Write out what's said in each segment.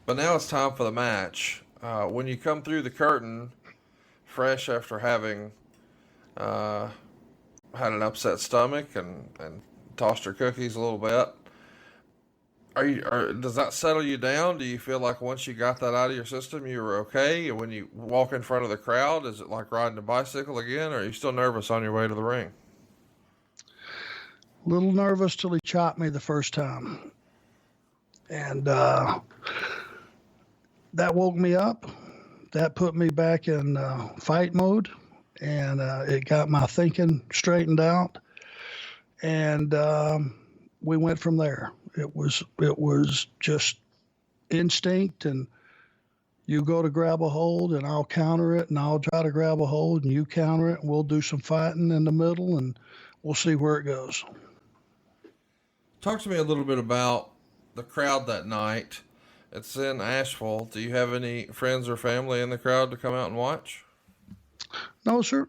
But now it's time for the match. When you come through the curtain, fresh after having had an upset stomach and tossed your cookies a little bit, does that settle you down? Do you feel like once you got that out of your system, you were okay? And when you walk in front of the crowd, is it like riding a bicycle again, or are you still nervous on your way to the ring? A little nervous till he chopped me the first time. And that woke me up. That put me back in fight mode, and it got my thinking straightened out. And we went from there. It was just instinct, and you go to grab a hold, and I'll counter it, and I'll try to grab a hold, and you counter it, and we'll do some fighting in the middle, and we'll see where it goes. Talk to me a little bit about the crowd that night. It's in Asheville. Do you have any friends or family in the crowd to come out and watch? No, sir.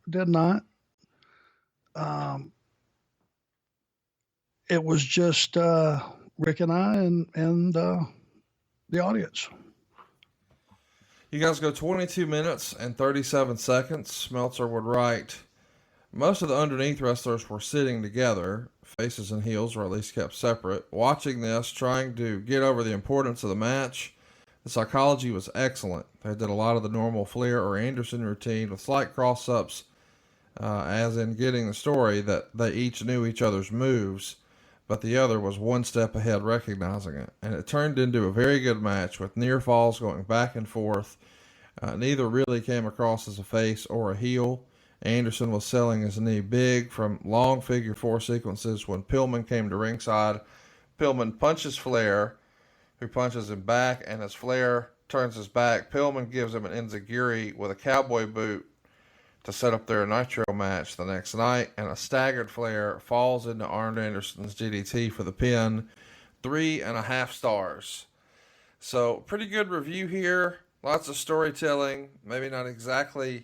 Did not. It was just Rick and I and the audience. You guys go 22 minutes and 37 seconds. Meltzer would write, most of the underneath wrestlers were sitting together. Faces and heels were at least kept separate. Watching this, trying to get over the importance of the match, the psychology was excellent. They did a lot of the normal Flair or Anderson routine with slight cross-ups, as in getting the story that they each knew each other's moves, but the other was one step ahead recognizing it. And it turned into a very good match with near falls going back and forth. Neither really came across as a face or a heel. Anderson was selling his knee big from long figure four sequences. When Pillman came to ringside, Pillman punches Flair, who punches him back, and as Flair turns his back, Pillman gives him an enziguri with a cowboy boot to set up their Nitro match the next night, and a staggered Flair falls into Arn Anderson's DDT for the pin. 3.5 stars. So pretty good review here. Lots of storytelling. Maybe not exactly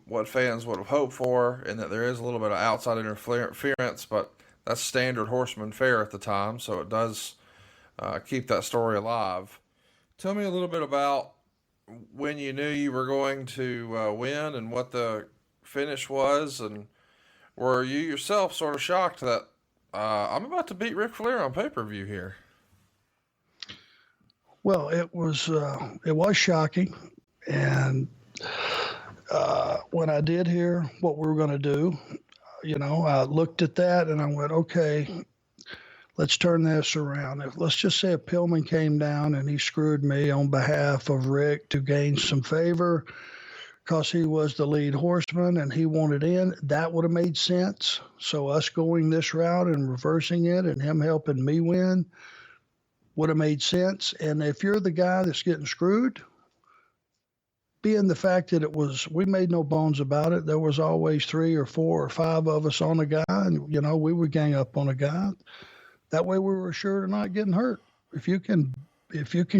what fans would have hoped for, in that there is a little bit of outside interference, but that's standard Horseman fare at the time, so it does keep that story alive. Tell me a little bit about when you knew you were going to win and what the finish was, and were you yourself sort of shocked that I'm about to beat Ric Flair on pay-per-view here? Well, it was shocking, and when I did hear what we were going to do, I looked at that and I went, okay, let's turn this around. Let's just say if Pillman came down and he screwed me on behalf of Rick to gain some favor because he was the lead horseman and he wanted in, that would have made sense. So us going this route and reversing it and him helping me win would have made sense. And if you're the guy that's getting screwed, being the fact that we made no bones about it, there was always 3 or 4 or 5 of us on a guy, and, we would gang up on a guy. That way we were sure of not getting hurt. If you can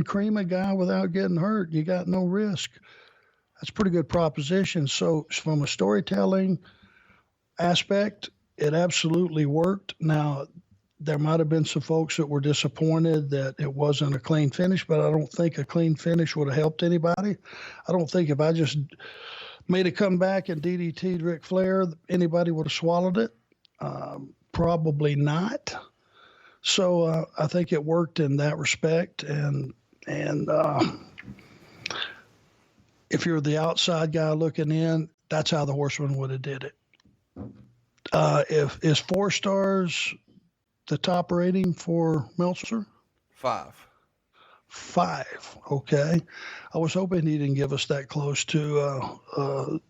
cream a guy without getting hurt, you got no risk. That's a pretty good proposition. So from a storytelling aspect, it absolutely worked. Now, there might have been some folks that were disappointed that it wasn't a clean finish, but I don't think a clean finish would have helped anybody. I don't think if I just made a comeback and DDT'd Ric Flair, anybody would have swallowed it. Probably not. So I think it worked in that respect. And if you're the outside guy looking in, that's how the Horseman would have did it. If is 4 stars the top rating for Meltzer? 5. 5. Okay. I was hoping he didn't give us that close to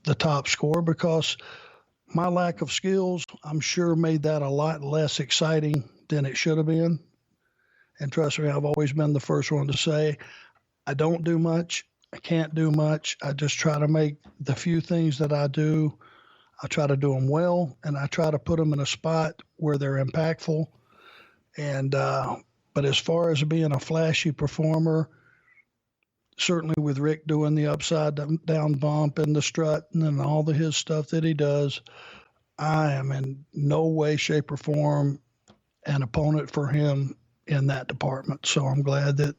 the top score, because my lack of skills, I'm sure, made that a lot less exciting than it should have been. And trust me, I've always been the first one to say, I don't do much. I can't do much. I just try to make the few things that I do, I try to do them well, and I try to put them in a spot where they're impactful. And but as far as being a flashy performer, certainly with Rick doing the upside down bump and the strutting and all his stuff that he does, I am in no way, shape, or form an opponent for him in that department. So I'm glad that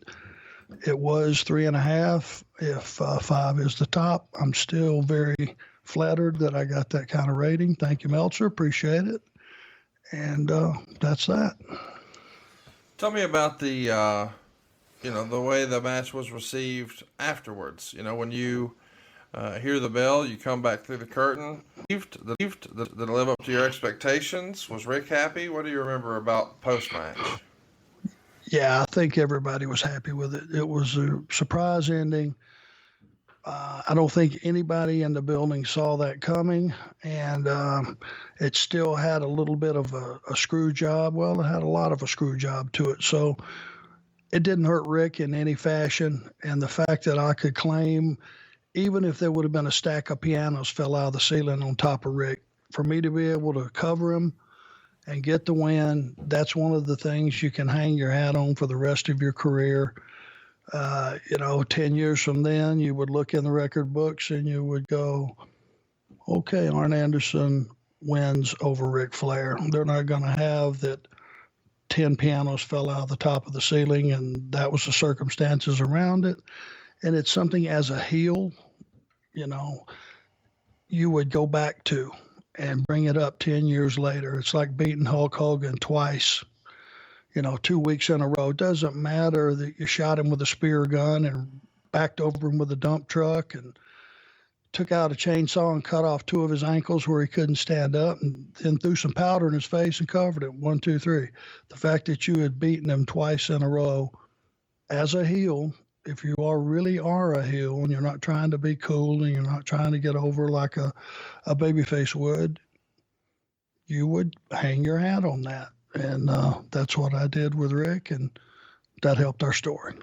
it was 3.5. If 5 is the top, I'm still very flattered that I got that kind of rating. Thank you, Meltzer. Appreciate it. And that's that. Tell me about the the way the match was received afterwards. When you hear the bell, you come back through the curtain. Did it live up to your expectations? Was Rick happy? What do you remember about post-match? Yeah, I think everybody was happy with it. It was a surprise ending. I don't think anybody in the building saw that coming, and it still had a little bit of a screw job. Well, it had a lot of a screw job to it, so it didn't hurt Rick in any fashion. And the fact that I could claim, even if there would have been a stack of pianos fell out of the ceiling on top of Rick, for me to be able to cover him and get the win, that's one of the things you can hang your hat on for the rest of your career. 10 years from then, you would look in the record books and you would go, okay, Arn Anderson wins over Ric Flair. They're not going to have that 10 pianos fell out of the top of the ceiling and that was the circumstances around it. And it's something as a heel, you would go back to and bring it up 10 years later. It's like beating Hulk Hogan twice, 2 weeks in a row. It doesn't matter that you shot him with a spear gun and backed over him with a dump truck and took out a chainsaw and cut off 2 of his ankles where he couldn't stand up and then threw some powder in his face and covered it. 1, 2, 3. The fact that you had beaten him twice in a row as a heel, if you really are a heel and you're not trying to be cool and you're not trying to get over like a babyface would, you would hang your hat on that. And that's what I did with Rick, and that helped our story.